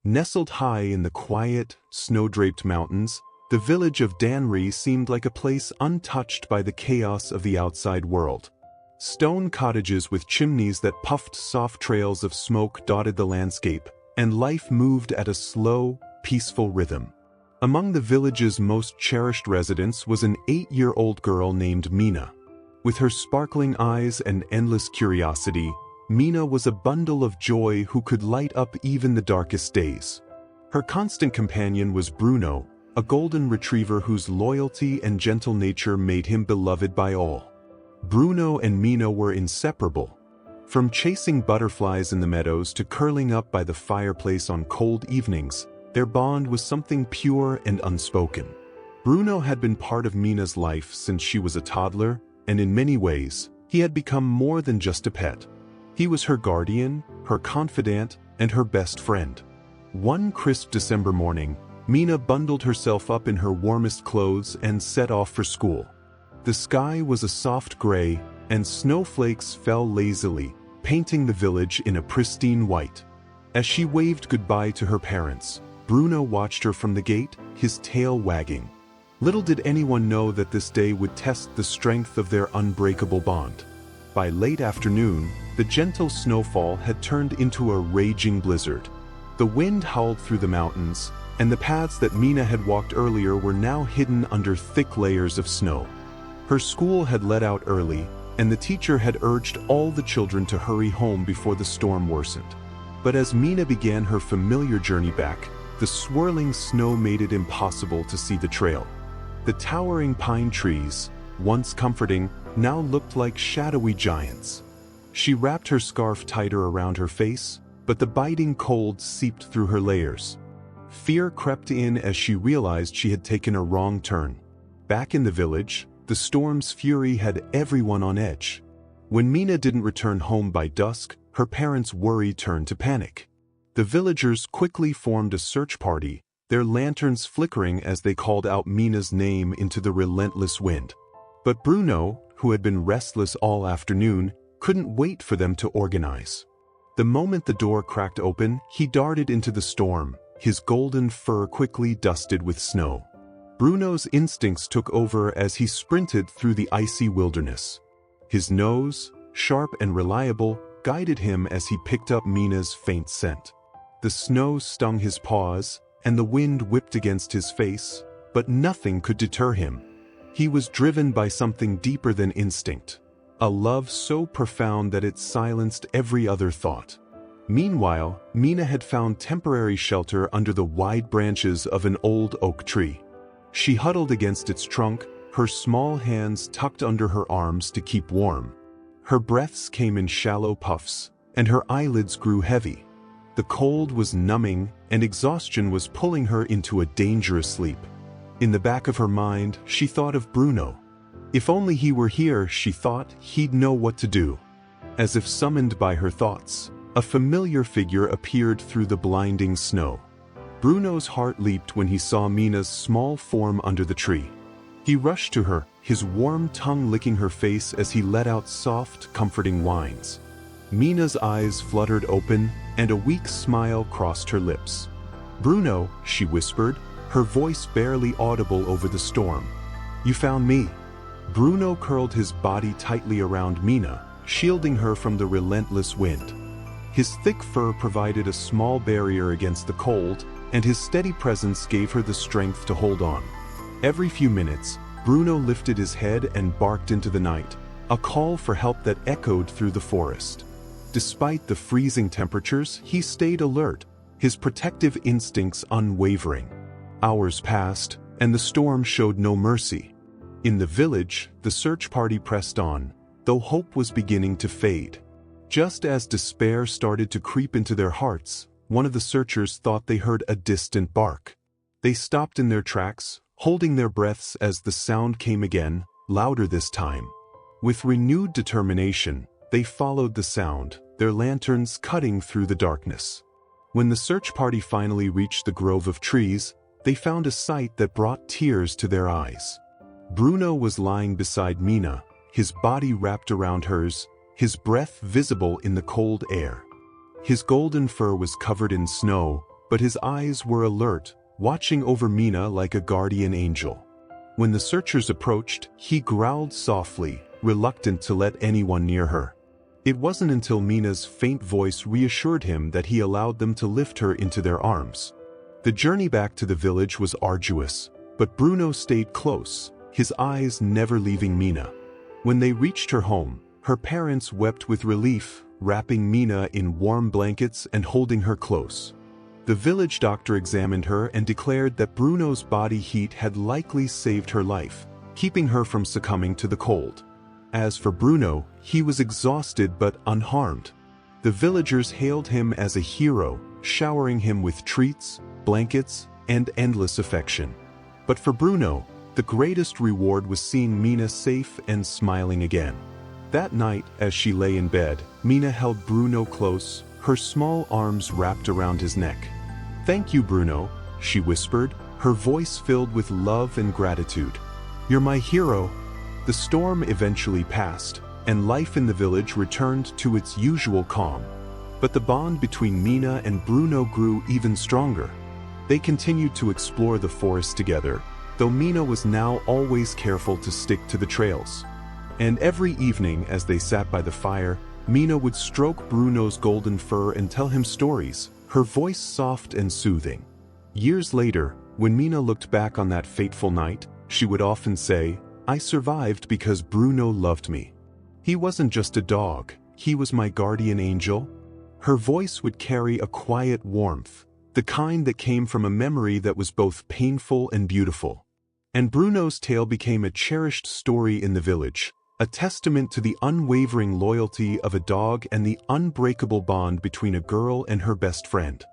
Nestled high in the quiet, snow-draped mountains, the village of Dhanri seemed like a place untouched by the chaos of the outside world. Stone cottages with chimneys that puffed soft trails of smoke dotted the landscape, and life moved at a slow, peaceful rhythm. Among the village's most cherished residents was an 8-year-old girl named Mina. With her sparkling eyes and endless curiosity, Mina was a bundle of joy who could light up even the darkest days. Her constant companion was Bruno, a golden retriever whose loyalty and gentle nature made him beloved by all. Bruno and Mina were inseparable. From chasing butterflies in the meadows to curling up by the fireplace on cold evenings, their bond was something pure and unspoken. Bruno had been part of Mina's life since she was a toddler, and in many ways, he had become more than just a pet. He was her guardian, her confidant, and her best friend. One crisp December morning, Mina bundled herself up in her warmest clothes and set off for school. The sky was a soft gray, and snowflakes fell lazily, painting the village in a pristine white. As she waved goodbye to her parents, Bruno watched her from the gate, his tail wagging. Little did anyone know that this day would test the strength of their unbreakable bond. By late afternoon, the gentle snowfall had turned into a raging blizzard. The wind howled through the mountains, and the paths that Mina had walked earlier were now hidden under thick layers of snow. Her school had let out early, and the teacher had urged all the children to hurry home before the storm worsened. But as Mina began her familiar journey back, the swirling snow made it impossible to see the trail. The towering pine trees, once comforting, now looked like shadowy giants. She wrapped her scarf tighter around her face, but the biting cold seeped through her layers. Fear crept in as she realized she had taken a wrong turn. Back in the village, the storm's fury had everyone on edge. When Mina didn't return home by dusk, her parents' worry turned to panic. The villagers quickly formed a search party, their lanterns flickering as they called out Mina's name into the relentless wind. But Bruno, who had been restless all afternoon, couldn't wait for them to organize. The moment the door cracked open, he darted into the storm, his golden fur quickly dusted with snow. Bruno's instincts took over as he sprinted through the icy wilderness. His nose, sharp and reliable, guided him as he picked up Mina's faint scent. The snow stung his paws, and the wind whipped against his face, but nothing could deter him. He was driven by something deeper than instinct, a love so profound that it silenced every other thought. Meanwhile, Mina had found temporary shelter under the wide branches of an old oak tree. She huddled against its trunk, her small hands tucked under her arms to keep warm. Her breaths came in shallow puffs, and her eyelids grew heavy. The cold was numbing, and exhaustion was pulling her into a dangerous sleep. In the back of her mind, she thought of Bruno. If only he were here, she thought, he'd know what to do. As if summoned by her thoughts, a familiar figure appeared through the blinding snow. Bruno's heart leaped when he saw Mina's small form under the tree. He rushed to her, his warm tongue licking her face as he let out soft, comforting whines. Mina's eyes fluttered open, and a weak smile crossed her lips. "Bruno," she whispered, her voice barely audible over the storm. "You found me." Bruno curled his body tightly around Mina, shielding her from the relentless wind. His thick fur provided a small barrier against the cold, and his steady presence gave her the strength to hold on. Every few minutes, Bruno lifted his head and barked into the night, a call for help that echoed through the forest. Despite the freezing temperatures, he stayed alert, his protective instincts unwavering. Hours passed, and the storm showed no mercy. In the village, the search party pressed on, though hope was beginning to fade. Just as despair started to creep into their hearts, one of the searchers thought they heard a distant bark. They stopped in their tracks, holding their breaths as the sound came again, louder this time. With renewed determination, they followed the sound, their lanterns cutting through the darkness. When the search party finally reached the grove of trees, they found a sight that brought tears to their eyes. Bruno was lying beside Mina, his body wrapped around hers, his breath visible in the cold air. His golden fur was covered in snow, but his eyes were alert, watching over Mina like a guardian angel. When the searchers approached, he growled softly, reluctant to let anyone near her. It wasn't until Mina's faint voice reassured him that he allowed them to lift her into their arms. The journey back to the village was arduous, but Bruno stayed close, his eyes never leaving Mina. When they reached her home, her parents wept with relief, wrapping Mina in warm blankets and holding her close. The village doctor examined her and declared that Bruno's body heat had likely saved her life, keeping her from succumbing to the cold. As for Bruno, he was exhausted but unharmed. The villagers hailed him as a hero, showering him with treats, blankets, and endless affection. But for Bruno, the greatest reward was seeing Mina safe and smiling again. That night, as she lay in bed, Mina held Bruno close, her small arms wrapped around his neck. "Thank you, Bruno," she whispered, her voice filled with love and gratitude. "You're my hero." The storm eventually passed, and life in the village returned to its usual calm. But the bond between Mina and Bruno grew even stronger. They continued to explore the forest together, though Mina was now always careful to stick to the trails. And every evening as they sat by the fire, Mina would stroke Bruno's golden fur and tell him stories, her voice soft and soothing. Years later, when Mina looked back on that fateful night, she would often say, "I survived because Bruno loved me. He wasn't just a dog, he was my guardian angel." Her voice would carry a quiet warmth, the kind that came from a memory that was both painful and beautiful. And Bruno's tale became a cherished story in the village, a testament to the unwavering loyalty of a dog and the unbreakable bond between a girl and her best friend.